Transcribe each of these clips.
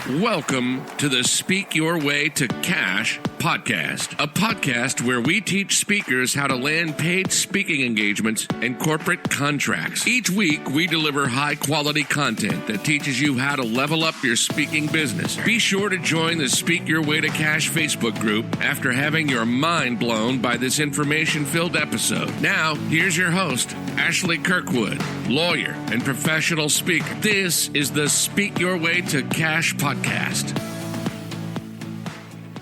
Welcome to the Speak Your Way to Cash podcast, a podcast where we teach speakers how to land paid speaking engagements and corporate contracts. Each week, we deliver high-quality content that teaches you how to level up your speaking business. Be sure to join the Speak Your Way to Cash Facebook group after having your mind blown by this information-filled episode. Now, here's your host, Ashley Kirkwood, lawyer and professional speaker. This is the Speak Your Way to Cash podcast.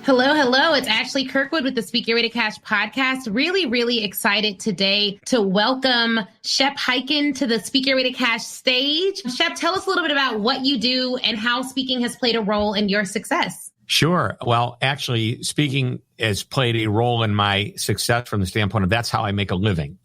Hello. It's Ashley Kirkwood with the Speak Your Way to Cash podcast. Really excited today to welcome Shep Hyken to the Speak Your Way to Cash stage. Shep, tell us a little bit about what you do and how speaking has played a role in your success. Sure. Well, actually, speaking has played a role in my success from the standpoint of that's how I make a living.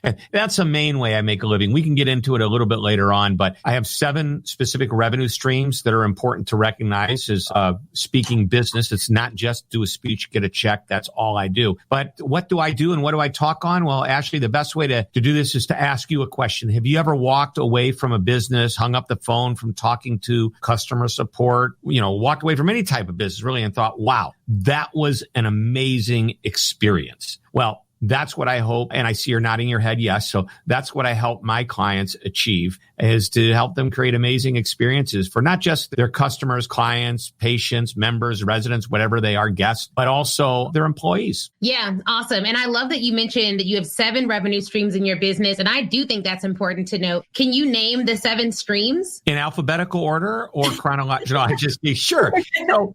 And that's the main way I make a living. We can get into it a little bit later on, but I have 7 specific revenue streams that are important to recognize as a speaking business. It's not just do a speech, get a check. That's all I do. But what do I do and what do I talk on? Well, Ashley, the best way to do this is to ask you a question. Have you ever walked away from a business, hung up the phone from talking to customer support, walked away from any type of business really and thought, wow, that was an amazing experience? Well, that's what I hope, and I see you're nodding your head yes. So that's what I help my clients achieve, is to help them create amazing experiences for not just their customers, clients, patients, members, residents, whatever they are, guests, but also their employees. Yeah, awesome. And I love that you mentioned that you have 7 revenue streams in your business, and I do think that's important to note. Can you name the 7 streams? In alphabetical order or chronological? Sure.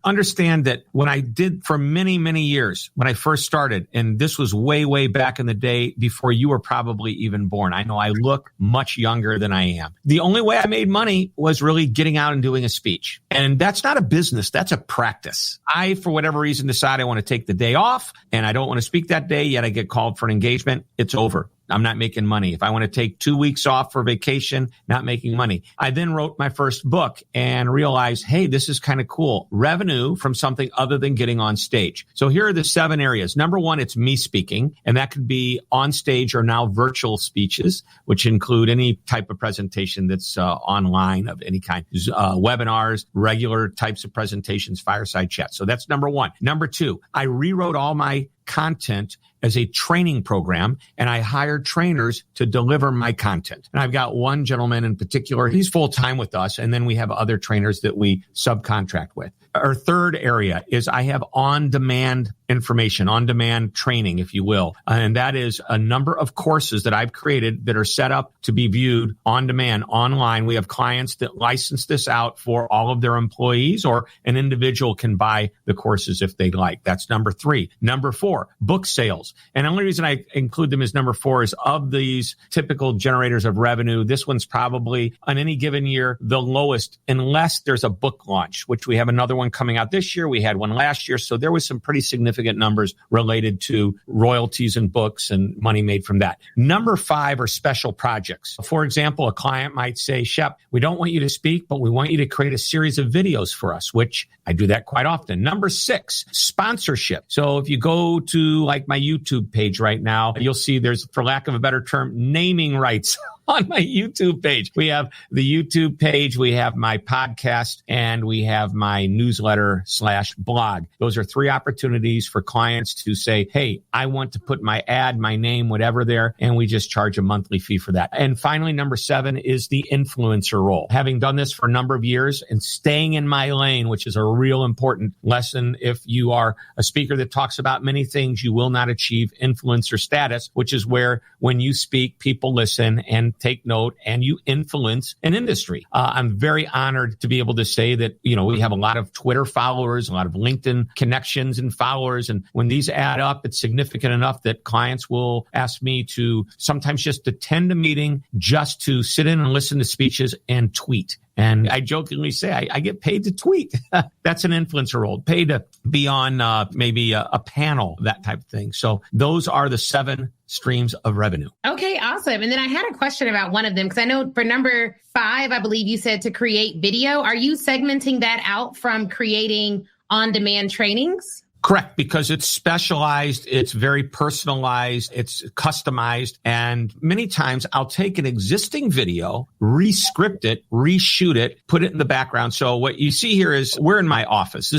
Understand that when I did for many, many years, when I first started, and this was way back in the day before you were probably even born. I know I look much younger than I am. The only way I made money was really getting out and doing a speech. And that's not a business. That's a practice. I, for whatever reason, decide I want to take the day off and I don't want to speak that day, yet I get called for an engagement. It's over. I'm not making money. If I want to take 2 weeks off for vacation, not making money. I then wrote my first book and realized, hey, this is kind of cool. Revenue from something other than getting on stage. So here are the 7 areas. Number 1, it's me speaking, and that could be on stage or now virtual speeches, which include any type of presentation that's online of any kind, webinars, regular types of presentations, fireside chats. So that's number 1. Number 2, I rewrote all my content as a training program, and I hired trainers to deliver my content. And I've got one gentleman in particular, he's full-time with us, and then we have other trainers that we subcontract with. Our third area is I have on-demand information, on-demand training, if you will. And that is a number of courses that I've created that are set up to be viewed on demand, online. We have clients that license this out for all of their employees, or an individual can buy the courses if they'd like. That's number 3. Number 4, book sales. And the only reason I include them as number 4 is of these typical generators of revenue, this one's probably on any given year the lowest, unless there's a book launch, which we have another one coming out this year. We had one last year. So there was some pretty significant numbers related to royalties and books and money made from that. Number 5 are special projects. For example, a client might say, Shep, we don't want you to speak, but we want you to create a series of videos for us, which I do that quite often. Number 6, sponsorship. So if you go to like my YouTube page right now, you'll see there's, for lack of a better term, naming rights on my YouTube page. We have the YouTube page, we have my podcast, and we have my newsletter/blog. Those are 3 opportunities for clients to say, hey, I want to put my ad, my name, whatever there, and we just charge a monthly fee for that. And finally, number 7 is the influencer role. Having done this for a number of years and staying in my lane, which is a real important lesson. If you are a speaker that talks about many things, you will not achieve influencer status, which is where when you speak, people listen and take note and you influence an industry. I'm very honored to be able to say that, we have a lot of Twitter followers, a lot of LinkedIn connections and followers. And when these add up, it's significant enough that clients will ask me to sometimes just attend a meeting just to sit in and listen to speeches and tweet. And I jokingly say I get paid to tweet. That's an influencer role, paid to be on maybe a panel, that type of thing. So those are the 7 streams of revenue. Okay, awesome. And then I had a question about one of them, because I know for number 5, I believe you said to create video. Are you segmenting that out from creating on-demand trainings? Correct, because it's specialized, it's very personalized, it's customized, and many times I'll take an existing video, re-script it, reshoot it, put it in the background. So what you see here is we're in my office.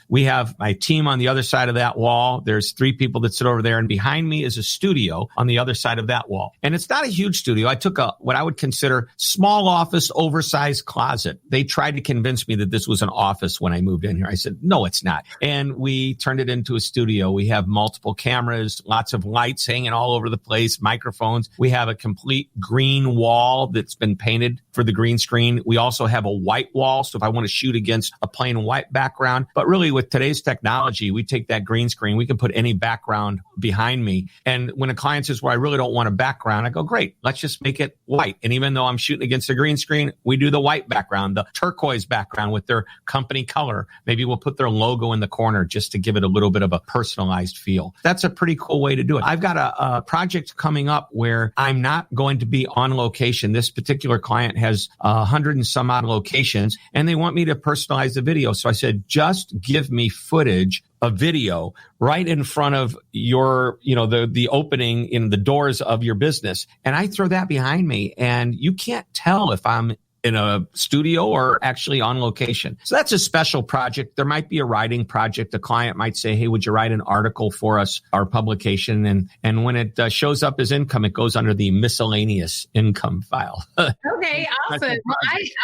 We have my team on the other side of that wall. There's 3 people that sit over there, and behind me is a studio on the other side of that wall. And it's not a huge studio. I took what I would consider small office, oversized closet. They tried to convince me that this was an office when I moved in here. I said, no, it's not. And we turned it into a studio. We have multiple cameras, lots of lights hanging all over the place, microphones. We have a complete green wall that's been painted for the green screen. We also have a white wall. So if I want to shoot against a plain white background, but really with today's technology, we take that green screen, we can put any background behind me. And when a client says, well, I really don't want a background, I go, great, let's just make it white. And even though I'm shooting against a green screen, we do the white background, the turquoise background with their company color. Maybe we'll put their logo in the corner just to give it a little bit of a personalized feel. That's a pretty cool way to do it. I've got a project coming up where I'm not going to be on location. This particular client has 100 and some odd locations, and they want me to personalize the video. So I said, just give me footage, a video right in front of your, the opening in the doors of your business. And I throw that behind me, and you can't tell if I'm in a studio or actually on location. So that's a special project. There might be a writing project. A client might say, hey, would you write an article for us, our publication? And when it shows up as income, it goes under the miscellaneous income file. Okay, awesome. Well,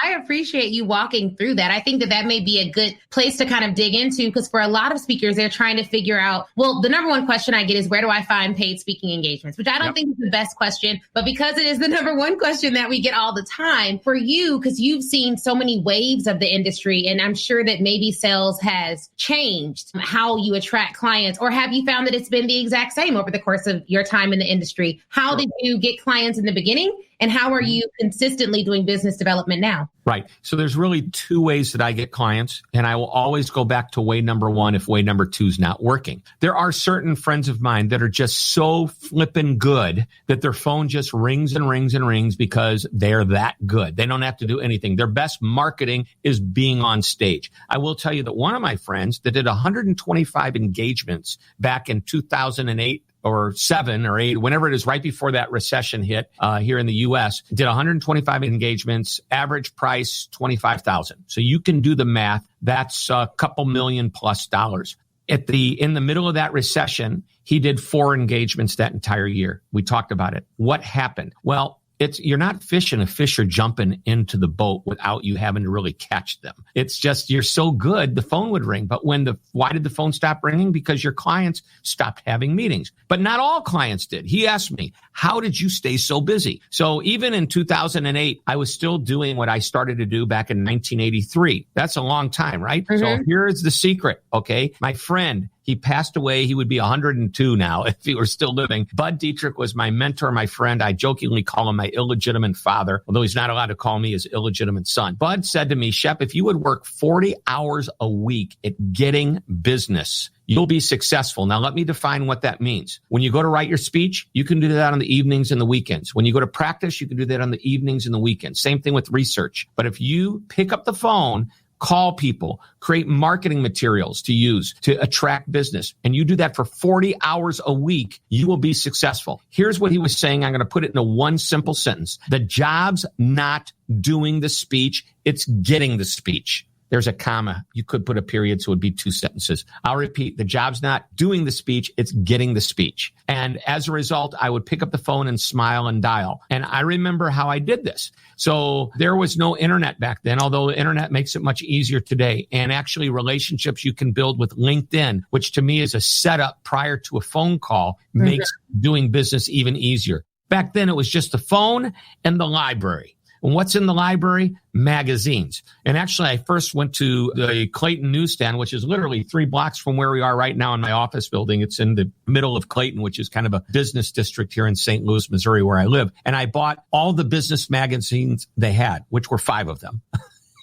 I appreciate you walking through that. I think that may be a good place to kind of dig into, because for a lot of speakers, they're trying to figure out, well, the number one question I get is, where do I find paid speaking engagements? Which I don't think is the best question, but because it is the number one question that we get all the time, for you, because you've seen so many waves of the industry, and I'm sure that maybe sales has changed how you attract clients, or have you found that it's been the exact same over the course of your time in the industry? How did you get clients in the beginning, and how are you consistently doing business development now? Right. So there's really 2 ways that I get clients, and I will always go back to way number 1 if way number 2 is not working. There are certain friends of mine that are just so flippin' good that their phone just rings and rings and rings because they're that good. They don't have to do anything. Their best marketing is being on stage. I will tell you that one of my friends that did 125 engagements back in 2008 or 7 or 8, whenever it is, right before that recession hit here in the U.S., did 125 engagements, average price $25,000. So you can do the math. That's a couple million plus dollars. In the middle of that recession, he did 4 engagements that entire year. We talked about it. What happened? Well, you're not fishing a fish or jumping into the boat without you having to really catch them. It's just, you're so good, the phone would ring. But why did the phone stop ringing? Because your clients stopped having meetings. But not all clients did. He asked me, how did you stay so busy? So even in 2008, I was still doing what I started to do back in 1983. That's a long time, right? Mm-hmm. So here's the secret. Okay. My friend, he passed away. He would be 102 now if he were still living. Bud Dietrich was my mentor, my friend. I jokingly call him my illegitimate father, although he's not allowed to call me his illegitimate son. Bud said to me, Shep, if you would work 40 hours a week at getting business, you'll be successful. Now, let me define what that means. When you go to write your speech, you can do that on the evenings and the weekends. When you go to practice, you can do that on the evenings and the weekends. Same thing with research. But if you pick up the phone, call people, create marketing materials to use to attract business, and you do that for 40 hours a week, you will be successful. Here's what he was saying. I'm going to put it into one simple sentence. The job's not doing the speech. It's getting the speech. There's a comma. You could put a period, so it would be 2 sentences. I'll repeat. The job's not doing the speech. It's getting the speech. And as a result, I would pick up the phone and smile and dial. And I remember how I did this. So there was no internet back then, although the internet makes it much easier today. And actually, relationships you can build with LinkedIn, which to me is a setup prior to a phone call, makes doing business even easier. Back then, it was just the phone and the library. And what's in the library? Magazines. And actually, I first went to the Clayton newsstand, which is literally 3 blocks from where we are right now in my office building. It's in the middle of Clayton, which is kind of a business district here in St. Louis, Missouri, where I live. And I bought all the business magazines they had, which were 5 of them.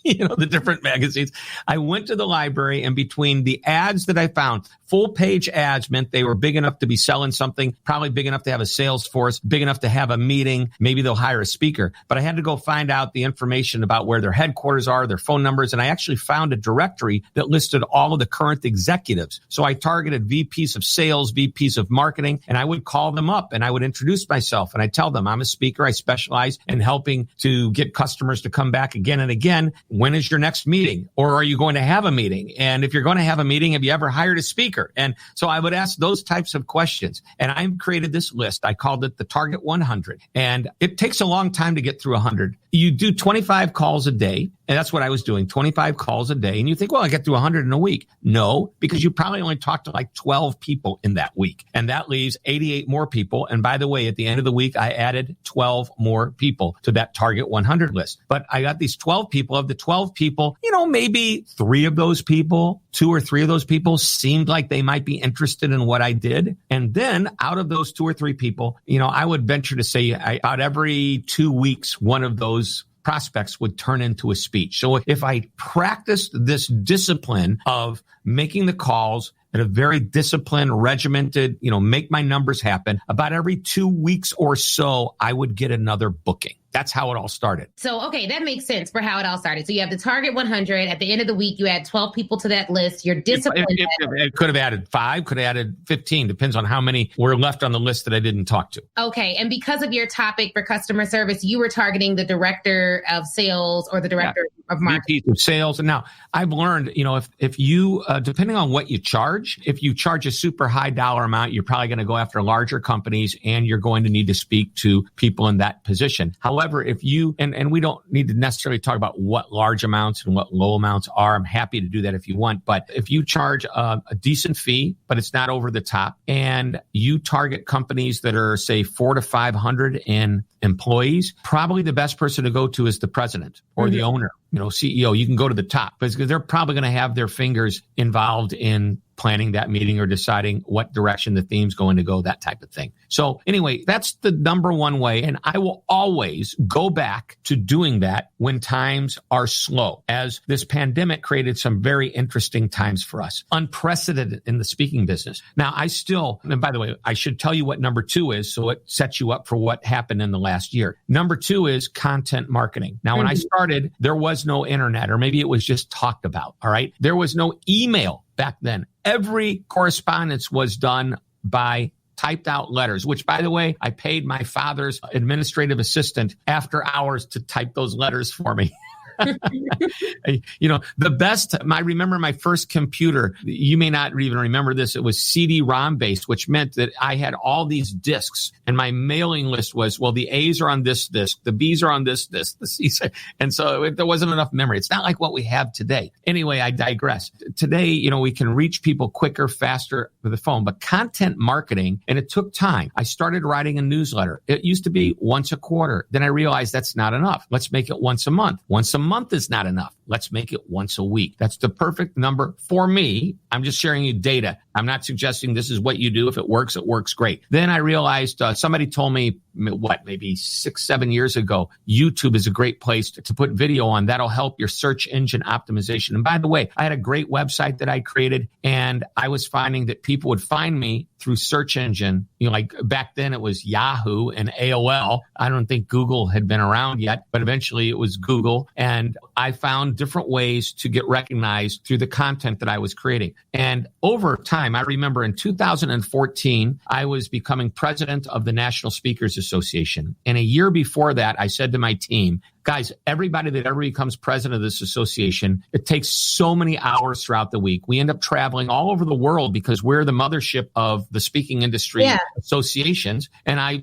The different magazines. I went to the library, and between the ads that I found full page ads meant they were big enough to be selling something, probably big enough to have a sales force, big enough to have a meeting. Maybe they'll hire a speaker. But I had to go find out the information about where their headquarters are, their phone numbers. And I actually found a directory that listed all of the current executives. So I targeted VPs of sales, VPs of marketing, and I would call them up and I would introduce myself and I tell them I'm a speaker. I specialize in helping to get customers to come back again and again. When is your next meeting? Or are you going to have a meeting? And if you're going to have a meeting, have you ever hired a speaker? And so I would ask those types of questions. And I created this list. I called it the Target 100. And it takes a long time to get through 100. You do 25 calls a day. And that's what I was doing, 25 calls a day. And you think, well, I get through 100 in a week. No, because you probably only talk to like 12 people in that week. And that leaves 88 more people. And by the way, at the end of the week, I added 12 more people to that Target 100 list. But I got these 12 people. Of the 12 people, maybe 3 of those people, 2 or 3 of those people seemed like they might be interested in what I did. And then out of those 2 or 3 people, I would venture to say about every 2 weeks, one of those prospects would turn into a speech. So if I practiced this discipline of making the calls at a very disciplined, regimented, make my numbers happen, about every 2 weeks or so, I would get another booking. That's how it all started. So, okay, that makes sense for how it all started. So you have the Target 100. At the end of the week, you add 12 people to that list. You're disciplined. It could have added 5, could have added 15. Depends on how many were left on the list that I didn't talk to. Okay. And because of your topic for customer service, you were targeting the director of sales or the director of marketing. VP of sales. And now I've learned, if you, depending on what you charge, if you charge a super high dollar amount, you're probably going to go after larger companies and you're going to need to speak to people in that position. However, if you, and we don't need to necessarily talk about what large amounts and what low amounts are. I'm happy to do that if you want. But if you charge a decent fee, but it's not over the top, and you target companies that are, say, 400 to 500 in employees, probably the best person to go to is the president or the owner, CEO. You can go to the top because they're probably going to have their fingers involved in planning that meeting or deciding what direction the theme's going to go, that type of thing. So anyway, that's the number one way. And I will always go back to doing that when times are slow, as this pandemic created some very interesting times for us, unprecedented in the speaking business. Now, and by the way, I should tell you what number 2 is, so it sets you up for what happened in the last year. Number 2 is content marketing. Now, when I started, there was no internet, or maybe it was just talked about. All right. There was no email back then. Every correspondence was done by typed out letters, which, by the way, I paid my father's administrative assistant after hours to type those letters for me. The best, I remember my first computer, you may not even remember this, it was CD-ROM based, which meant that I had all these discs and my mailing list was, well, the A's are on this disc, the B's are on this disc, the C's, and so there wasn't enough memory. It's not like what we have today. Anyway, I digress. Today, we can reach people quicker, faster with the phone, but content marketing, and it took time. I started writing a newsletter. It used to be once a quarter. Then I realized that's not enough. Let's make it once a month. Once a month is not enough. Let's make it once a week. That's the perfect number for me. I'm just sharing you data. I'm not suggesting this is what you do. If it works great. Then I realized somebody told me, maybe 6-7 years ago, YouTube is a great place to put video on. That'll help your search engine optimization. And by the way, I had a great website that I created, and I was finding that people would find me through search engine. Like back then it was Yahoo and AOL. I don't think Google had been around yet, but eventually it was Google. And I found different ways to get recognized through the content that I was creating. And over time, I remember in 2014, I was becoming president of the National Speakers Association. And a year before that, I said to my team, guys, everybody that ever becomes president of this association, it takes so many hours throughout the week. We end up traveling all over the world because we're the mothership of the speaking industry associations. And I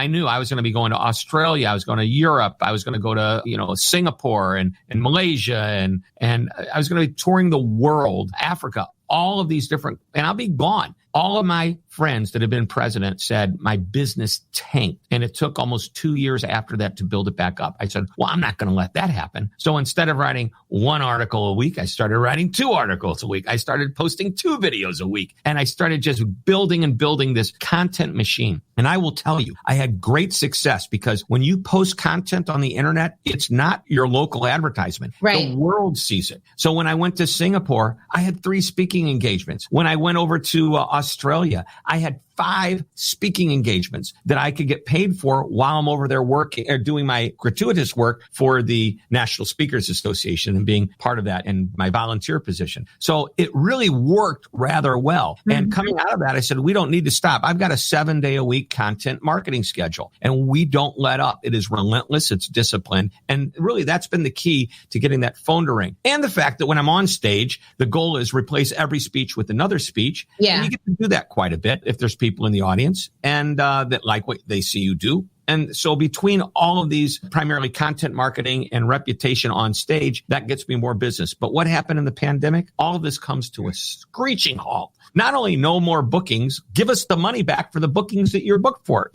knew I was going to be going to Australia. I was going to Europe. I was going to go to, Singapore and Malaysia. And I was going to be touring the world, Africa, all of these different, and I'll be gone. All of my friends that have been president said my business tanked. And it took almost 2 years after that to build it back up. I said, well, I'm not going to let that happen. So instead of writing one article a week, I started writing 2 articles a week. I started posting 2 videos a week. And I started just building and building this content machine. And I will tell you, I had great success because when you post content on the internet, it's not your local advertisement. Right. The world sees it. So when I went to Singapore, I had 3 speaking engagements. When I went over to Australia, I had 5 speaking engagements that I could get paid for while I'm over there working or doing my gratuitous work for the National Speakers Association and being part of that in my volunteer position. So it really worked rather well. Mm-hmm. And coming out of that, I said, we don't need to stop. I've got a 7-day-a-week content marketing schedule and we don't let up. It is relentless. It's disciplined. And really that's been the key to getting that phone to ring. And the fact that when I'm on stage, the goal is replace every speech with another speech. Yeah. And you get to do that quite a bit if there's people in the audience and that like what they see you do. And so between all of these, primarily content marketing and reputation on stage, that gets me more business. But what happened in the pandemic? All of this comes to a screeching halt. Not only no more bookings, give us the money back for the bookings that you're booked for.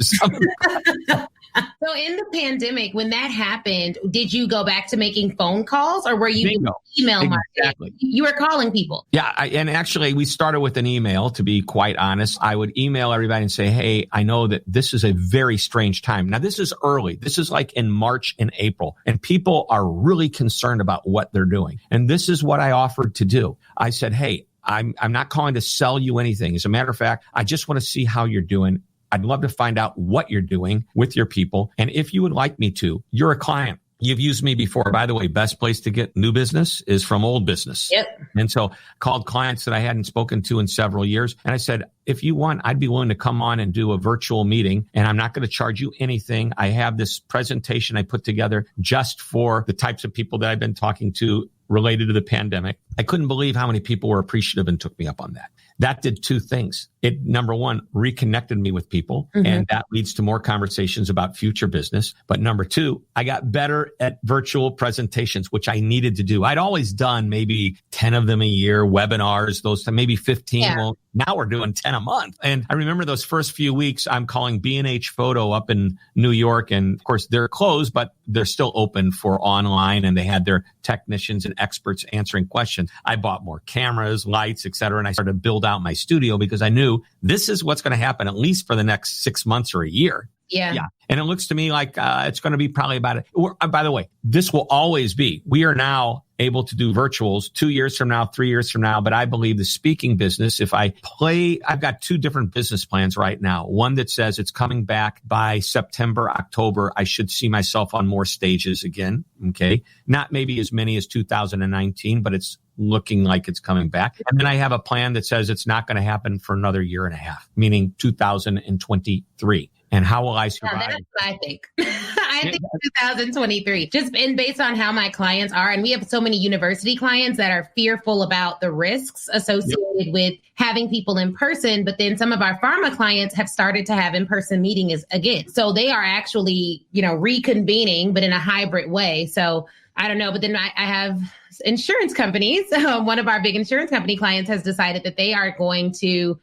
So in the pandemic, when that happened, did you go back to making phone calls or were you email marketing? Exactly. You were calling people. Yeah. And actually, we started with an email, to be quite honest. I would email everybody and say, hey, I know that this is a very strange time. Now, this is early. This is like in March and April, and people are really concerned about what they're doing. And this is what I offered to do. I said, hey, I'm not calling to sell you anything. As a matter of fact, I just want to see how you're doing. I'd love to find out what you're doing with your people. And if you would like me to, you're a client. You've used me before. By the way, best place to get new business is from old business. Yep. And so called clients that I hadn't spoken to in several years. And I said, if you want, I'd be willing to come on and do a virtual meeting and I'm not going to charge you anything. I have this presentation I put together just for the types of people that I've been talking to related to the pandemic. I couldn't believe how many people were appreciative and took me up on that. That did 2 things. It, number one, reconnected me with people, and that leads to more conversations about future business. But number 2, I got better at virtual presentations, which I needed to do. I'd always done maybe 10 of them a year, webinars, those maybe 15. Yeah. Well, now we're doing 10 a month. And I remember those first few weeks, I'm calling B&H Photo up in New York. And of course, they're closed, but they're still open for online. And they had their technicians and experts answering questions. I bought more cameras, lights, et cetera. And I started to build out my studio because I knew this is what's going to happen at least for the next 6 months or a year. Yeah. And it looks to me like it's going to be probably about it. By the way, this will always be. We are now able to do virtuals 2 years from now, 3 years from now. But I believe the speaking business, I've got 2 different business plans right now. One that says it's coming back by September, October. I should see myself on more stages again. Okay. Not maybe as many as 2019, but it's looking like it's coming back. And then I have a plan that says it's not going to happen for another year and a half, meaning 2023. And how will I survive? That's what I think. I think 2023, just based on how my clients are. And we have so many university clients that are fearful about the risks associated with having people in person. But then some of our pharma clients have started to have in-person meetings again. So they are actually, reconvening, but in a hybrid way. So I don't know. But then I have insurance companies. One of our big insurance company clients has decided that they are going to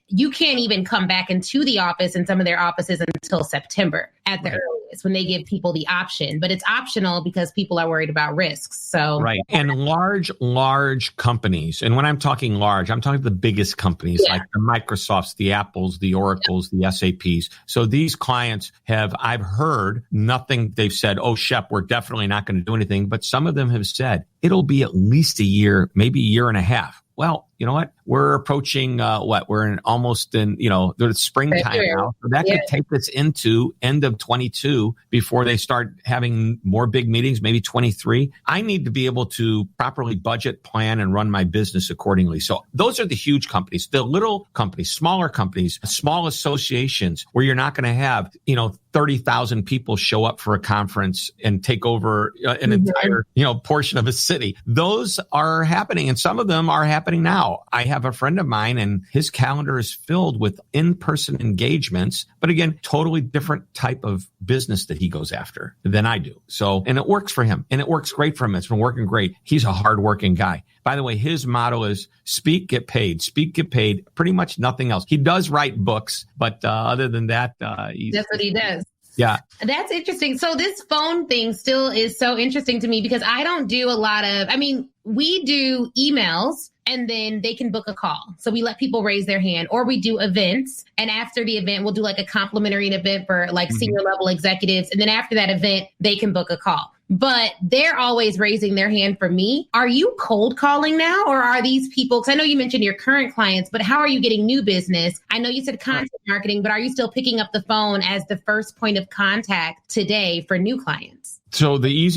you can't even come back into the office in some of their offices until September at the earliest when they give people the option. But it's optional because people are worried about risks. So right. And large companies. And when I'm talking large, I'm talking the biggest companies like the Microsofts, the Apples, the Oracles, the SAPs. So these clients I've heard nothing. They've said, oh, Shep, we're definitely not going to do anything. But some of them have said it'll be at least a year, maybe a year and a half. Well, you know what? We're approaching we're almost in the springtime now. So that could take us into end of 22 before they start having more big meetings, maybe 23. I need to be able to properly budget, plan, and run my business accordingly. So those are the huge companies, the little companies, smaller companies, small associations where you're not going to have, 30,000 people show up for a conference and take over an entire, portion of a city. Those are happening, and some of them are happening now. I have a friend of mine, and his calendar is filled with in-person engagements, but again, totally different type of business that he goes after than I do. So, and it works for him, and it works great for him. It's been working great. He's a hardworking guy. By the way, his motto is speak, get paid, pretty much nothing else. He does write books, but other than that, that's what he does. Yeah. That's interesting. So this phone thing still is so interesting to me because I don't do a lot of, we do emails and then they can book a call. So we let people raise their hand, or we do events. And after the event, we'll do like a complimentary event for like senior level executives. And then after that event, they can book a call. But they're always raising their hand for me. Are you cold calling now, or are these people, because I know you mentioned your current clients, but how are you getting new business? I know you said content marketing, but are you still picking up the phone as the first point of contact today for new clients? So the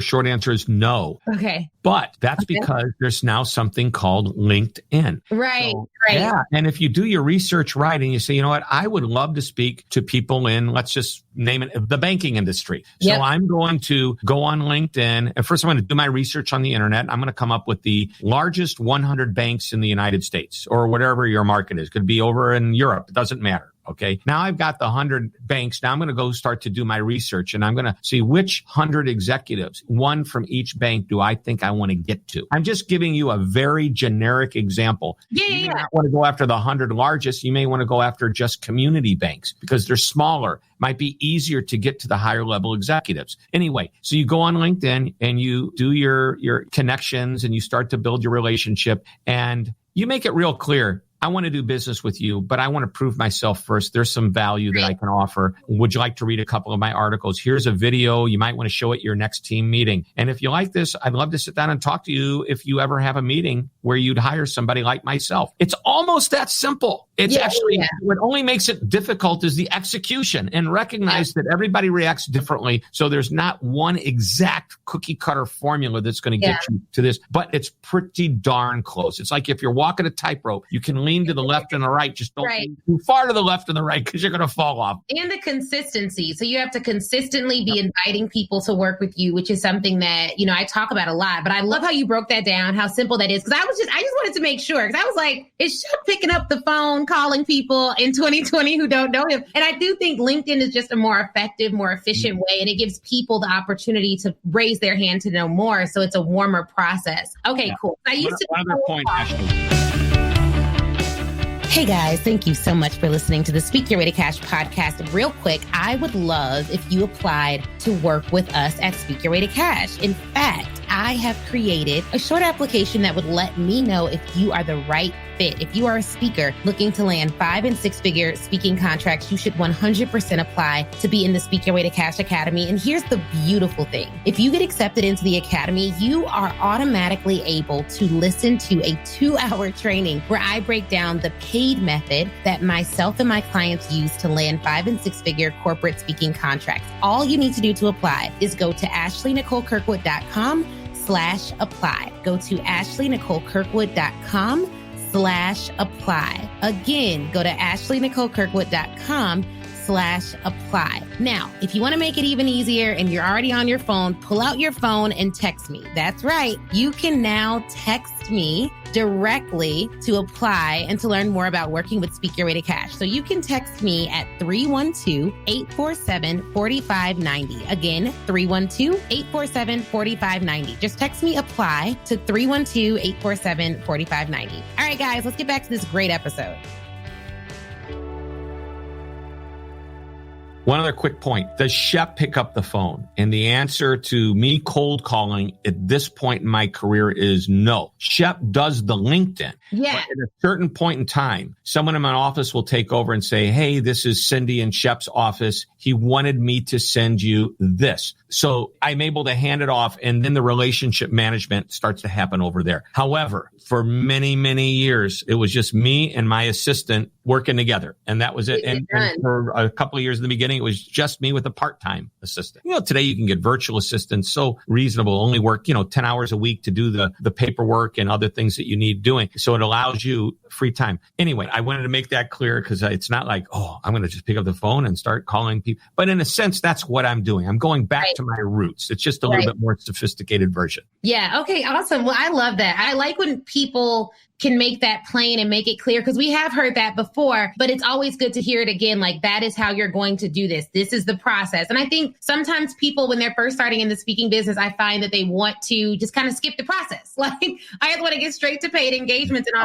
short answer is no. Okay. But that's because there's now something called LinkedIn. Right. Yeah. And if you do your research right and you say, you know what, I would love to speak to people in, let's just name it, the banking industry. So I'm going to go on LinkedIn. And first, I'm going to do my research on the internet. I'm going to come up with the largest 100 banks in the United States, or whatever your market is. Could be over in Europe. It doesn't matter. Okay. Now I've got the 100 banks. Now I'm going to go start to do my research, and I'm going to see which 100 executives, one from each bank, do I think I want to get to. I'm just giving you a very generic example. You may not want to go after the 100 largest. You may want to go after just community banks because they're smaller. Might be easier to get to the higher level executives. Anyway, so you go on LinkedIn and you do your connections and you start to build your relationship, and you make it real clear. I want to do business with you, but I want to prove myself first. There's some value that I can offer. Would you like to read a couple of my articles? Here's a video you might want to show at your next team meeting. And if you like this, I'd love to sit down and talk to you if you ever have a meeting where you'd hire somebody like myself. It's almost that simple. It's what only makes it difficult is the execution, and recognize that everybody reacts differently. So there's not one exact cookie cutter formula that's going to get you to this, but it's pretty darn close. It's like if you're walking a tightrope, you can lean to the left and the right. Just don't lean too far to the left and the right because you're going to fall off. And the consistency. So you have to consistently be inviting people to work with you, which is something that, I talk about a lot, but I love how you broke that down, how simple that is. Because I just wanted to make sure, because I was like, is Shep picking up the phone, calling people in 2020 who don't know him? And I do think LinkedIn is just a more effective, more efficient way. And it gives people the opportunity to raise their hand to know more. So it's a warmer process. Okay, cool. I used to one other point, Ashley. Hey guys, thank you so much for listening to the Speak Your Way to Cash podcast. Real quick, I would love if you applied to work with us at Speak Your Way to Cash. In fact, I have created a short application that would let me know if you are the right fit. If you are a speaker looking to land 5- and 6-figure speaking contracts, you should 100% apply to be in the Speak Your Way to Cash Academy. And here's the beautiful thing. If you get accepted into the Academy, you are automatically able to listen to a 2-hour training where I break down the paid method that myself and my clients use to land 5- and 6-figure corporate speaking contracts. All you need to do to apply is go to ashleynicolekirkwood.com/apply. Go to ashleynicolekirkwood.com/apply. Again, go to ashleynicolekirkwood.com/apply. Now, if you want to make it even easier and you're already on your phone, pull out your phone and text me. That's right. You can now text me directly to apply and to learn more about working with Speak Your Way to Cash. So you can text me at 312-847-4590. Again, 312-847-4590. Just text me apply to 312-847-4590. All right, guys, let's get back to this great episode. One other quick point. Does Shep pick up the phone? And the answer to me cold calling at this point in my career is no. Shep does the LinkedIn. Yeah. But at a certain point in time, someone in my office will take over and say, hey, this is Cindy in Shep's office. He wanted me to send you this. So I'm able to hand it off, and then the relationship management starts to happen over there. However, for many, many years, it was just me and my assistant working together. And that was it. And for a couple of years in the beginning, it was just me with a part-time assistant. Today you can get virtual assistants so reasonable, only work, 10 hours a week to do the paperwork and other things that you need doing. So it allows you free time. Anyway, I wanted to make that clear because it's not like, I'm going to just pick up the phone and start calling people. But in a sense, that's what I'm doing. I'm going back to my roots. It's just a little bit more sophisticated version. Yeah. Okay. Awesome. Well, I love that. I like when people can make that plain and make it clear, because we have heard that before, but it's always good to hear it again. Like, that is how you're going to do this. This is the process. And I think sometimes people, when they're first starting in the speaking business, I find that they want to just kind of skip the process. Like, I just want to get straight to paid engagements. And I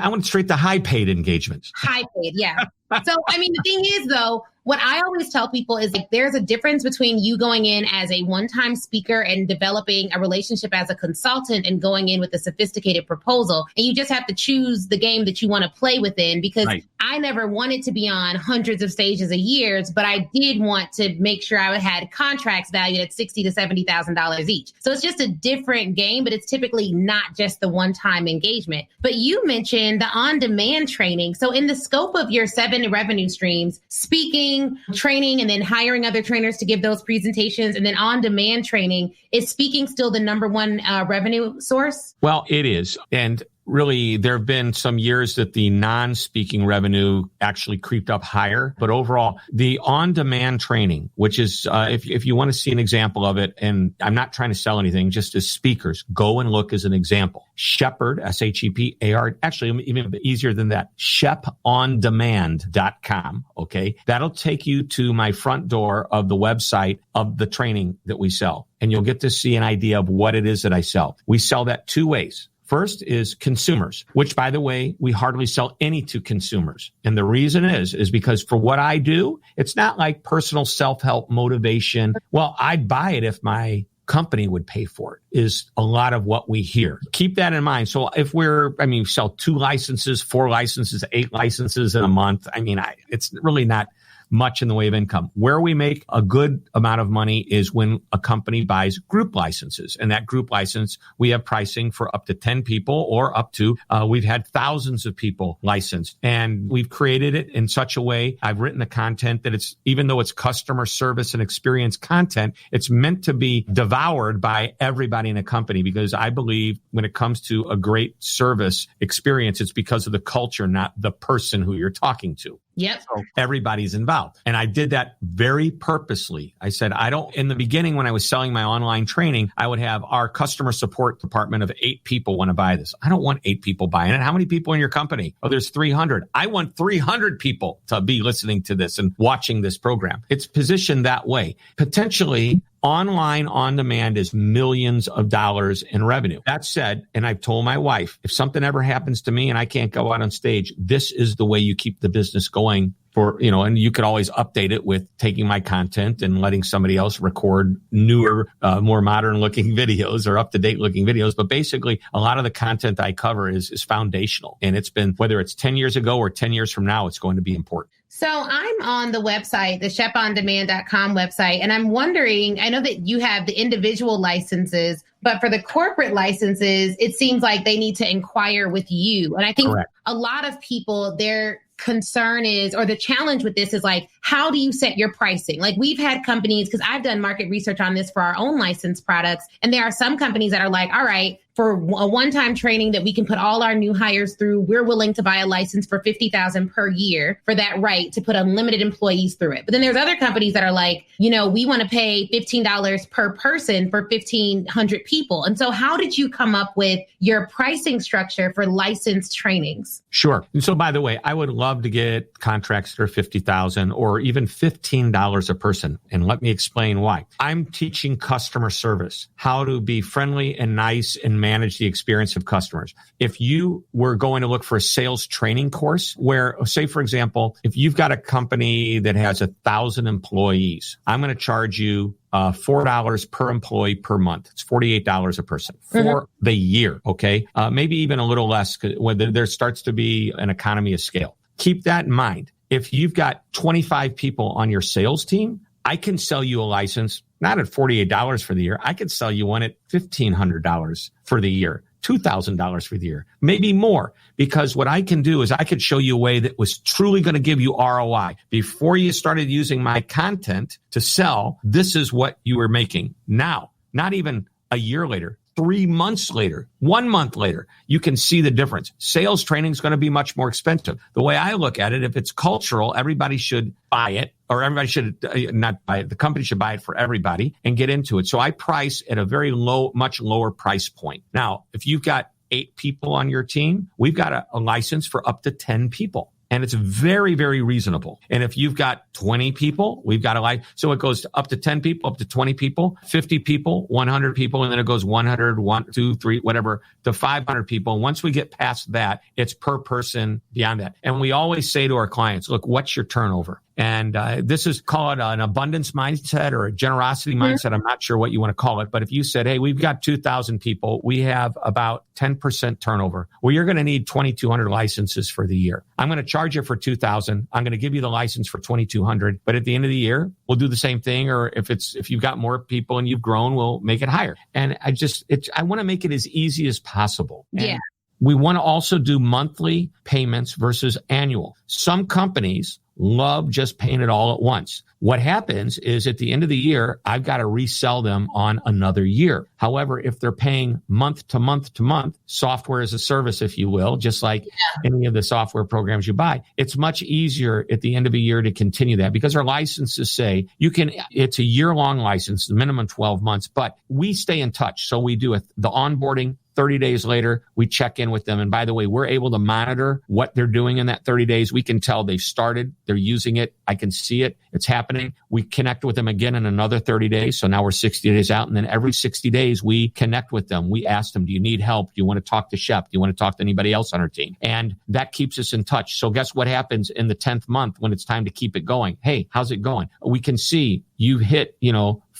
want straight to high paid engagements. High paid, yeah. So, I mean, the thing is, though, what I always tell people is, like, there's a difference between you going in as a one-time speaker and developing a relationship as a consultant and going in with a sophisticated proposal. And you just have to choose the game that you want to play within, because I never wanted to be on hundreds of stages a year, but I did want to make sure I had contracts valued at $60,000 to $70,000 each. So it's just a different game, but it's typically not just the one-time engagement. But you mentioned the on-demand training. So in the scope of your 7 revenue streams, speaking, training, and then hiring other trainers to give those presentations, and then on-demand training, is speaking still the number one revenue source? Well, it is. And really, there have been some years that the non-speaking revenue actually creeped up higher. But overall, the on-demand training, which is, if you want to see an example of it, and I'm not trying to sell anything, just as speakers, go and look as an example. Shepard, Shepard, actually even easier than that, shepondemand.com. Okay. That'll take you to my front door of the website of the training that we sell. And you'll get to see an idea of what it is that I sell. We sell that 2 ways. First is consumers, which, by the way, we hardly sell any to consumers. And the reason is because for what I do, it's not like personal self-help motivation. Well, I'd buy it if my company would pay for it, is a lot of what we hear. Keep that in mind. So if we sell 2 licenses, 4 licenses, 8 licenses in a month, it's really not much in the way of income. Where we make a good amount of money is when a company buys group licenses. And that group license, we have pricing for up to 10 people or up to, we've had thousands of people licensed. And we've created it in such a way, I've written the content that it's, even though it's customer service and experience content, it's meant to be devoured by everybody in a company, because I believe when it comes to a great service experience, it's because of the culture, not the person who you're talking to. Yep. So everybody's involved. And I did that very purposely. I said, in the beginning, when I was selling my online training, I would have our customer support department of 8 people want to buy this. I don't want 8 people buying it. How many people in your company? Oh, there's 300. I want 300 people to be listening to this and watching this program. It's positioned that way. Potentially, online on demand is millions of dollars in revenue. That said, and I've told my wife, if something ever happens to me and I can't go out on stage, this is the way you keep the business going and you could always update it with taking my content and letting somebody else record newer, more modern looking videos or up to date looking videos. But basically, a lot of the content I cover is foundational. And it's been, whether it's 10 years ago or 10 years from now, it's going to be important. So I'm on the website, the shepondemand.com website, and I'm wondering, I know that you have the individual licenses, but for the corporate licenses, it seems like they need to inquire with you. And I think Correct. A lot of people, their concern is, or the challenge with this is like, how do you set your pricing? Like, we've had companies, because I've done market research on this for our own licensed products. And there are some companies that are like, all right, for a one-time training that we can put all our new hires through, we're willing to buy a license for $50,000 per year for that right to put unlimited employees through it. But then there's other companies that are like, we want to pay $15 per person for 1,500 people. And so how did you come up with your pricing structure for licensed trainings? Sure. And so, by the way, I would love to get contracts that are $50,000 or even $15 a person. And let me explain why. I'm teaching customer service, how to be friendly and nice and manage the experience of customers. If you were going to look for a sales training course where, say, for example, if you've got a company that has 1,000 employees, I'm going to charge you $4 per employee per month. It's $48 a person for the year. Okay. Maybe even a little less when there starts to be an economy of scale. Keep that in mind. If you've got 25 people on your sales team, I can sell you a license, not at $48 for the year. I could sell you one at $1,500 for the year, $2,000 for the year, maybe more. Because what I can do is I could show you a way that was truly going to give you ROI. Before you started using my content to sell, this is what you were making. Now, not even a year later, 3 months later, 1 month later, you can see the difference. Sales training is going to be much more expensive. The way I look at it, if it's cultural, everybody should buy it, or everybody should not buy it. The company should buy it for everybody and get into it. So I price at a very low, much lower price point. Now, if you've got 8 people on your team, we've got a license for up to 10 people. And it's very, very reasonable. And if you've got 20 people, we've got so it goes up to 10 people, up to 20 people, 50 people, 100 people, and then it goes 100, 1, 2, 3, whatever, to 500 people. And once we get past that, it's per person beyond that. And we always say to our clients, look, what's your turnover? And this is called an abundance mindset or a generosity mindset. I'm not sure what you want to call it. But if you said, hey, we've got 2,000 people, we have about 10% turnover. Well, you're going to need 2,200 licenses for the year. I'm going to charge you for 2,000. I'm going to give you the license for 2,200. But at the end of the year, we'll do the same thing. Or if you've got more people and you've grown, we'll make it higher. And I want to make it as easy as possible. Yeah. And we want to also do monthly payments versus annual. Some companies love just paying it all at once. What happens is at the end of the year, I've got to resell them on another year. However, if they're paying month to month to month, software as a service, if you will, just like any of the software programs you buy, it's much easier at the end of a year to continue that because our licenses say it's a year-long license, minimum 12 months, but we stay in touch. So we do the onboarding. 30 days later, we check in with them. And by the way, we're able to monitor what they're doing in that 30 days. We can tell they've started, they're using it. I can see it. It's happening. We connect with them again in another 30 days. So now we're 60 days out. And then every 60 days, we connect with them. We ask them, do you need help? Do you want to talk to Shep? Do you want to talk to anybody else on our team? And that keeps us in touch. So guess what happens in the 10th month when it's time to keep it going? Hey, how's it going? We can see you hit,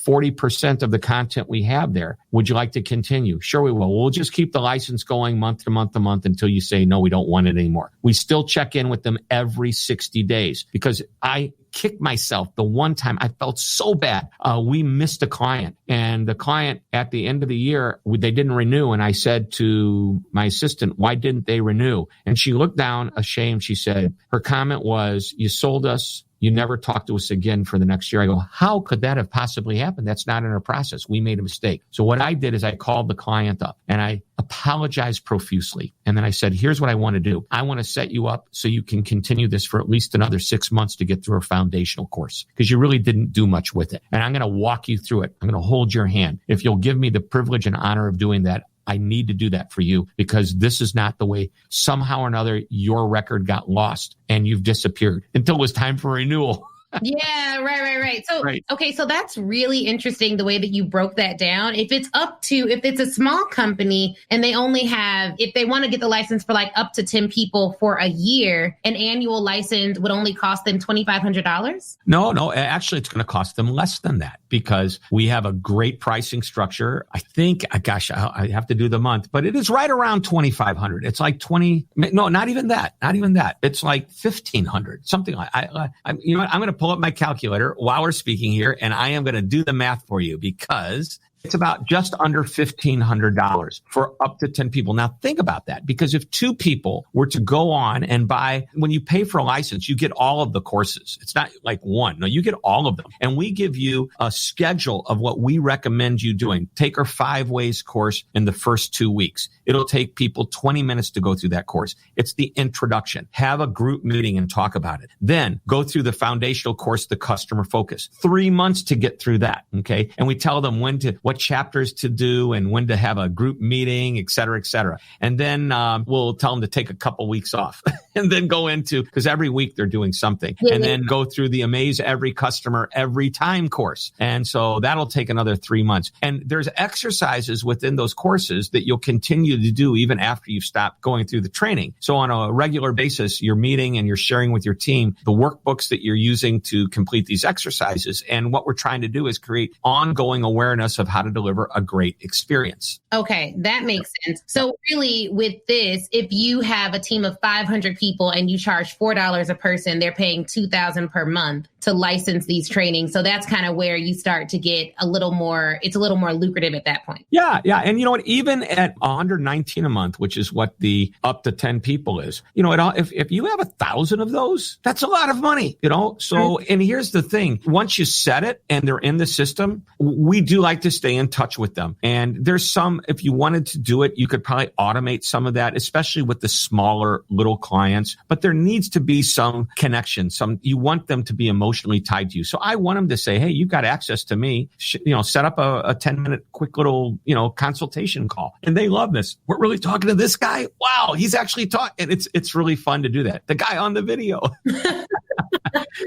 40% of the content we have there. Would you like to continue? Sure, we will. We'll just keep the license going month to month to month until you say, no, we don't want it anymore. We still check in with them every 60 days because I kicked myself the one time. I felt so bad. We missed a client and the client at the end of the year, they didn't renew. And I said to my assistant, why didn't they renew? And she looked down ashamed. She said, her comment was, you sold us. You never talk to us again for the next year. I go, how could that have possibly happened? That's not in our process. We made a mistake. So what I did is I called the client up and I apologized profusely. And then I said, here's what I want to do. I want to set you up so you can continue this for at least another 6 months to get through a foundational course because you really didn't do much with it. And I'm going to walk you through it. I'm going to hold your hand. If you'll give me the privilege and honor of doing that, I need to do that for you because this is not the way. Somehow or another, your record got lost and you've disappeared until it was time for renewal. Yeah, right. So, Right. Okay, so that's really interesting the way that you broke that down. If it's a small company and they only have, if they want to get the license for like up to 10 people for a year, an annual license would only cost them $2,500? No, actually it's going to cost them less than that because we have a great pricing structure. I think, I have to do the month, but it is right around $2,500. It's like not even that. It's like $1,500, something like I'm going to pull up my calculator while we're speaking here, and I am going to do the math for you because it's about just under $1,500 for up to 10 people. Now think about that, because if 2 people were to go on and buy, when you pay for a license, you get all of the courses. It's not like one. No, you get all of them. And we give you a schedule of what we recommend you doing. Take our 5 ways course in the first 2 weeks. It'll take people 20 minutes to go through that course. It's the introduction. Have a group meeting and talk about it. Then go through the foundational course, the customer focus. 3 months to get through that. Okay. And we tell them what chapters to do and when to have a group meeting, et cetera, et cetera. And then we'll tell them to take a couple weeks off and then go into, because every week they're doing something, and then go through the Amaze Every Customer Every Time course. And so that'll take another 3 months. And there's exercises within those courses that you'll continue to do even after you've stopped going through the training. So on a regular basis, you're meeting and you're sharing with your team the workbooks that you're using to complete these exercises. And what we're trying to do is create ongoing awareness of how to deliver a great experience. Okay, that makes sense. So really with this, if you have a team of 500 people and you charge $4 a person, they're paying $2,000 per month to license these trainings. So that's kind of where you start to get it's a little more lucrative at that point. Yeah. And you know what, even at $119 a month, which is what the up to 10 people is, if you have 1,000 of those, that's a lot of money, So, and here's the thing, once you set it and they're in the system, we do like to stay stay in touch with them. And there's some, if you wanted to do it, you could probably automate some of that, especially with the smaller little clients. But there needs to be some connection. You want them to be emotionally tied to you. So I want them to say, hey, you've got access to me. Set up a 10-minute quick little, consultation call. And they love this. We're really talking to this guy. Wow, he's actually talking. And it's really fun to do that. The guy on the video.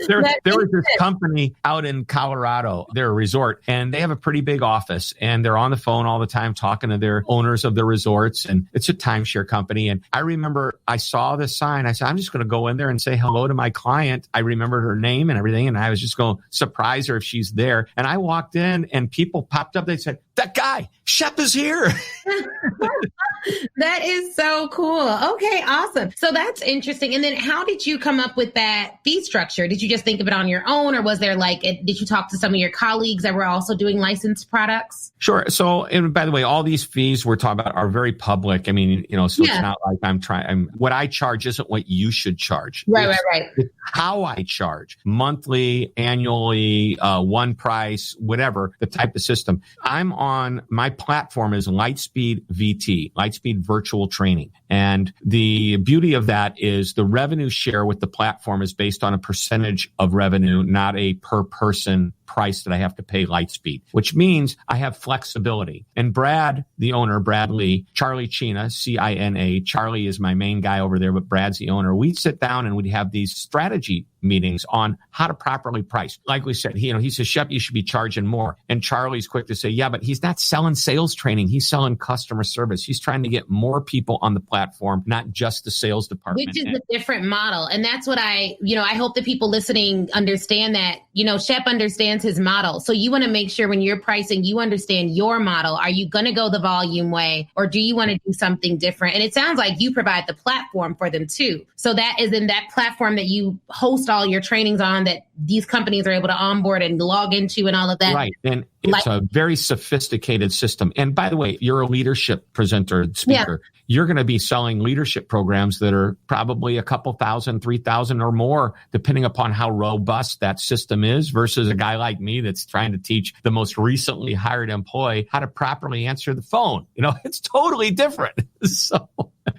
There was this company out in Colorado, they're a resort, and they have a pretty big office, and they're on the phone all the time talking to their owners of the resorts, and it's a timeshare company. And I remember I saw this sign. I said, I'm just going to go in there and say hello to my client. I remembered her name and everything, and I was just going to surprise her if she's there. And I walked in, and people popped up. They said, that guy, Shep is here. That is so cool. Okay, awesome. So that's interesting. And then how did you come up with that fee structure? Did you just think of it on your own, or was there did you talk to some of your colleagues that were also doing licensed products? Sure. So, and by the way, all these fees we're talking about are very public. I mean, so It's not like what I charge isn't what you should charge. Right. It's how I charge monthly, annually, one price, whatever the type of system. I'm on, my platform is Lightspeed VT, Lightspeed Virtual Training. And the beauty of that is the revenue share with the platform is based on a percentage of revenue, not a per person price that I have to pay Lightspeed, which means I have flexibility. And Brad, the owner, Brad Lee, Charlie China, Cina, Charlie is my main guy over there, but Brad's the owner. We'd sit down and we'd have these strategy meetings on how to properly price. Like we said, he says, Shep, you should be charging more. And Charlie's quick to say, yeah, but he's not selling sales training. He's selling customer service. He's trying to get more people on the platform, not just the sales department. Which is a different model. And that's what I hope that people listening understand that, Shep understands his model. So you want to make sure when you're pricing, you understand your model. Are you going to go the volume way, or do you want to do something different? And it sounds like you provide the platform for them too. So that is in that platform that you host all your trainings on, that these companies are able to onboard and log into and all of that. Right. And it's a very sophisticated system. And by the way, you're a leadership presenter, speaker. Yeah. You're going to be selling leadership programs that are probably a couple thousand, 3,000 or more, depending upon how robust that system is, versus a guy like me that's trying to teach the most recently hired employee how to properly answer the phone. It's totally different.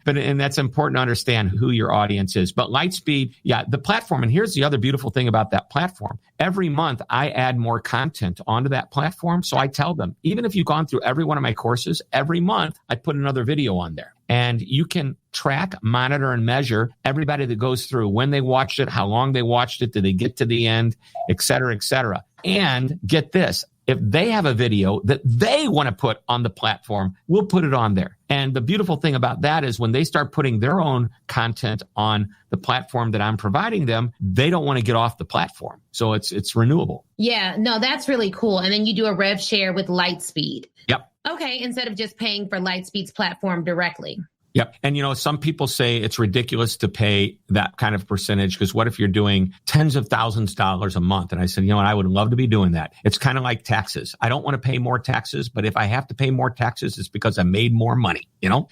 And that's important to understand who your audience is. But Lightspeed, the platform. And here's the other beautiful thing about that platform. Every month, I add more content onto that platform. So I tell them, even if you've gone through every one of my courses, every month, I put another video on there. And you can track, monitor, and measure everybody that goes through, when they watched it, how long they watched it, did they get to the end, et cetera, et cetera. And get this, if they have a video that they want to put on the platform, we'll put it on there. And the beautiful thing about that is when they start putting their own content on the platform that I'm providing them, they don't want to get off the platform. So it's renewable. Yeah, no, that's really cool. And then you do a rev share with Lightspeed. Yep. Okay, instead of just paying for Lightspeed's platform directly. Yep. And, some people say it's ridiculous to pay that kind of percentage, because what if you're doing tens of thousands of dollars a month? And I said, I would love to be doing that. It's kind of like taxes. I don't want to pay more taxes, but if I have to pay more taxes, it's because I made more money.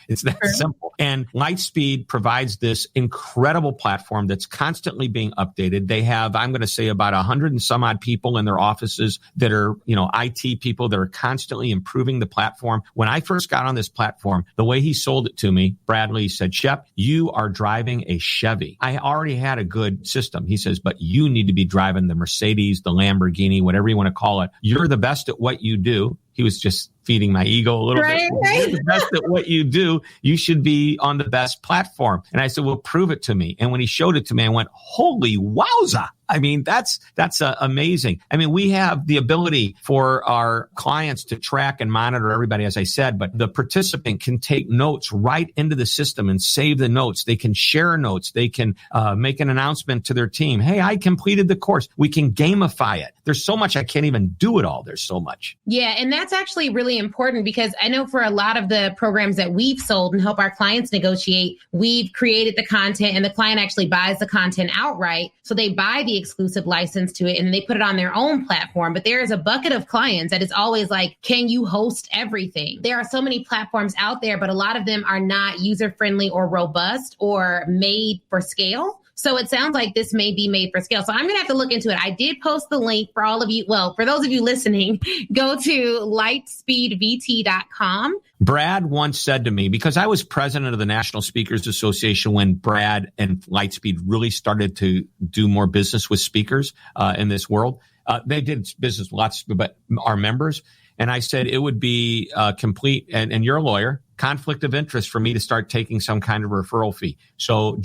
It's that simple. And Lightspeed provides this incredible platform that's constantly being updated. They have, I'm going to say, about 100 and some odd people in their offices that are, IT people that are constantly improving the platform. When I first got on this platform, the way he sold it to me, Bradley said, Shep, you are driving a Chevy. I already had a good system. He says, but you need to be driving the Mercedes, the Lamborghini, whatever you want to call it. You're the best at what you do. He was just feeding my ego a little bit. You're the best at what you do. You should be on the best platform. And I said, well, prove it to me. And when he showed it to me, I went, holy wowza. I mean, that's amazing. I mean, we have the ability for our clients to track and monitor everybody, as I said, but the participant can take notes right into the system and save the notes. They can share notes. They can make an announcement to their team. Hey, I completed the course. We can gamify it. There's so much. I can't even do it all. There's so much. Yeah. And that's actually really important, because I know for a lot of the programs that we've sold and help our clients negotiate, we've created the content and the client actually buys the content outright. So they buy the exclusive license to it and they put it on their own platform. But there is a bucket of clients that is always like, can you host everything? There are so many platforms out there, but a lot of them are not user friendly or robust or made for scale. So it sounds like this may be made for scale. So I'm going to have to look into it. I did post the link for all of you. Well, for those of you listening, go to lightspeedvt.com. Brad once said to me, because I was president of the National Speakers Association when Brad and Lightspeed really started to do more business with speakers in this world. They did business with lots, but our members. And I said it would be complete, and you're a lawyer, conflict of interest for me to start taking some kind of referral fee. So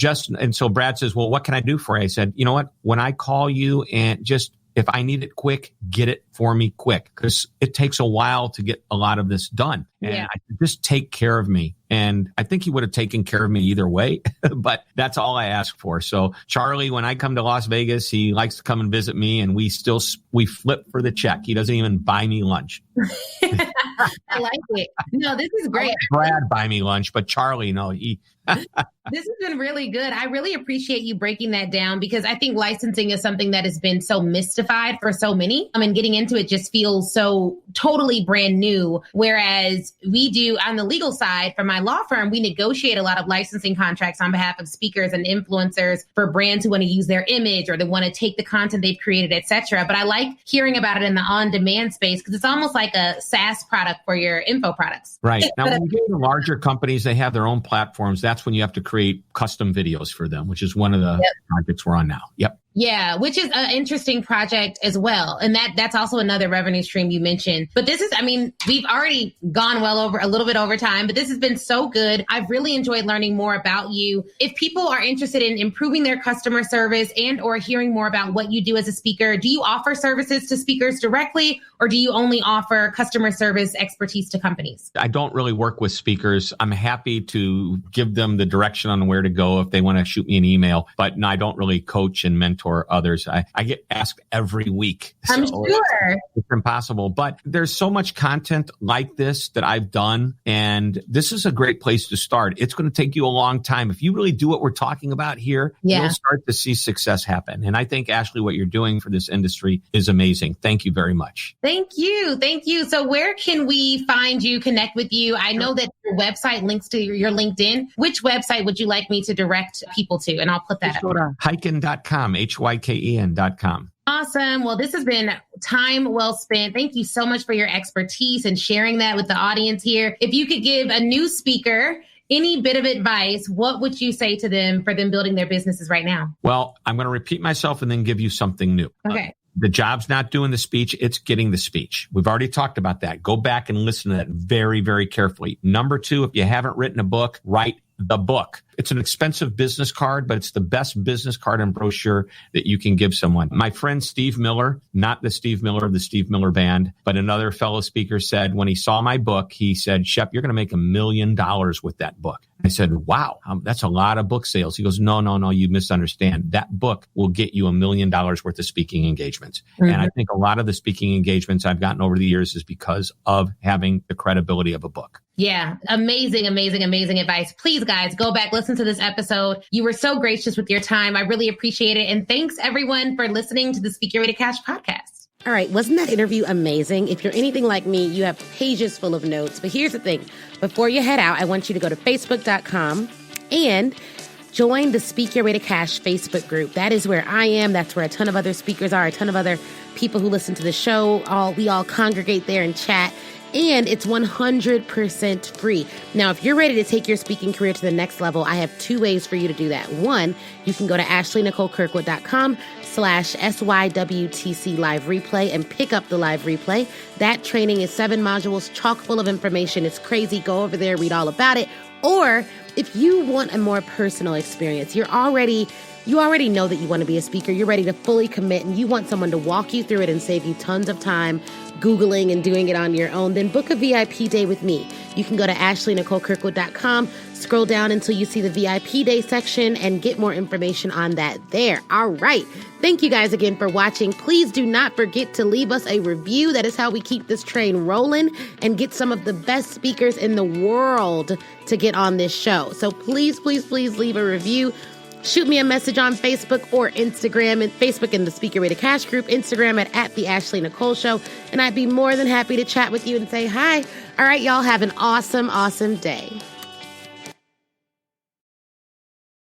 Brad says, well, what can I do for you? I said, you know what? When I call you and just, if I need it quick, get it for me quick, because it takes a while to get a lot of this done. And just take care of me. And I think he would have taken care of me either way, but that's all I ask for. So Charlie, when I come to Las Vegas, he likes to come and visit me, and we flip for the check. He doesn't even buy me lunch. I like it. No, this is great. Brad buy me lunch, but Charlie, no, he. This has been really good. I really appreciate you breaking that down, because I think licensing is something that has been so mystified for so many. I mean, getting into it just feels so totally brand new. Whereas we do on the legal side for my law firm, we negotiate a lot of licensing contracts on behalf of speakers and influencers for brands who want to use their image or they want to take the content they've created, et cetera. But I like hearing about it in the on-demand space, because it's almost like a SaaS product for your info products. Right. Now, when you get to larger companies, they have their own platforms. That's when you have to create custom videos for them, which is one of the projects we're on now. Yep. Yeah, which is an interesting project as well. And that's also another revenue stream you mentioned. But this is, I mean, we've already gone a little bit over time, but this has been so good. I've really enjoyed learning more about you. If people are interested in improving their customer service and or hearing more about what you do as a speaker, do you offer services to speakers directly, or do you only offer customer service expertise to companies? I don't really work with speakers. I'm happy to give them the direction on where to go if they want to shoot me an email, but no, I don't really coach and mentor others. I get asked every week. I'm sure. It's impossible, but there's so much content like this that I've done, and this is a great place to start. It's going to take you a long time. If you really do what we're talking about here, you'll start to see success happen. And I think, Ashley, what you're doing for this industry is amazing. Thank you very much. Thank you. Thank you. So where can we find you, connect with you? I know that your website links to your LinkedIn. Which website would you like me to direct people to? And I'll put that up. Go to Hyken.com, HYKEN.com. Awesome. Well, this has been time well spent. Thank you so much for your expertise and sharing that with the audience here. If you could give a new speaker any bit of advice, what would you say to them for them building their businesses right now? Well, I'm going to repeat myself and then give you something new. Okay. The job's not doing the speech, it's getting the speech. We've already talked about that. Go back and listen to that very, very carefully. Number 2, if you haven't written a book, write the book. It's an expensive business card, but it's the best business card and brochure that you can give someone. My friend Steve Miller, not the Steve Miller of the Steve Miller Band, but another fellow speaker said when he saw my book, he said, Shep, you're going to make $1 million with that book. I said, wow, that's a lot of book sales. He goes, no, you misunderstand. That book will get you $1 million worth of speaking engagements. Mm-hmm. And I think a lot of the speaking engagements I've gotten over the years is because of having the credibility of a book. Yeah. Amazing advice. Please, guys, go back, listen to this episode. You were so gracious with your time. I really appreciate it. And thanks, everyone, for listening to the Speak Your Way to Cash podcast. All right. Wasn't that interview amazing? If you're anything like me, you have pages full of notes. But here's the thing. Before you head out, I want you to go to facebook.com and join the Speak Your Way to Cash Facebook group. That is where I am. That's where a ton of other speakers are, a ton of other people who listen to the show. We all congregate there and chat. And it's 100% free. Now, if you're ready to take your speaking career to the next level, I have 2 ways for you to do that. One, you can go to ashleynicolekirkwood.com/SYWTC live replay and pick up the live replay. That training is 7 modules, chock full of information. It's crazy. Go over there, read all about it. Or if you want a more personal experience, you already know that you want to be a speaker. You're ready to fully commit and you want someone to walk you through it and save you tons of time Googling and doing it on your own, then book a VIP day with me. You can go to ashleynicolekirkwood.com, scroll down until you see the VIP day section and get more information on that there. All right. Thank you guys again for watching. Please do not forget to leave us a review. That is how we keep this train rolling and get some of the best speakers in the world to get on this show. So please leave a review. Shoot me a message on Facebook or Instagram, and Facebook in the Speak Your Way to Cash group, Instagram at the Ashley Nicole Show. And I'd be more than happy to chat with you and say hi. All right, y'all have an awesome day.